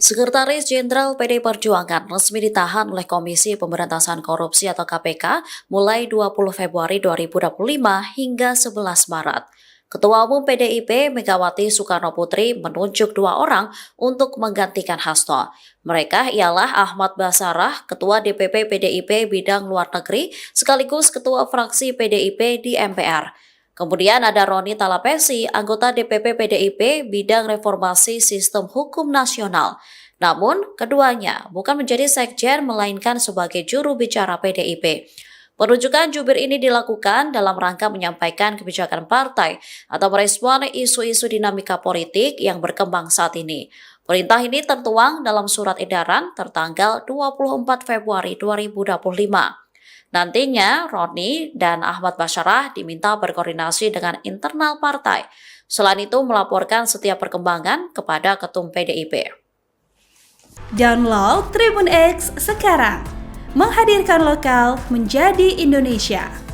Sekretaris Jenderal PDI Perjuangan resmi ditahan oleh Komisi Pemberantasan Korupsi atau KPK mulai 20 Februari 2025 hingga 11 Maret. Ketua Umum PDIP Megawati Soekarno Putri menunjuk 2 orang untuk menggantikan Hasto. Mereka ialah Ahmad Basarah, Ketua DPP PDIP Bidang Luar Negeri, sekaligus Ketua Fraksi PDIP di MPR. Kemudian ada Roni Talapesi, anggota DPP PDIP Bidang Reformasi Sistem Hukum Nasional. Namun, keduanya bukan menjadi sekjen melainkan sebagai juru bicara PDIP. Penunjukan jubir ini dilakukan dalam rangka menyampaikan kebijakan partai atau merespon isu-isu dinamika politik yang berkembang saat ini. Perintah ini tertuang dalam surat edaran tertanggal 24 Februari 2025. Nantinya, Roni dan Ahmad Basarah diminta berkoordinasi dengan internal partai. Selain itu, melaporkan setiap perkembangan kepada Ketum PDIP. Download Tribun X sekarang, menghadirkan lokal menjadi Indonesia.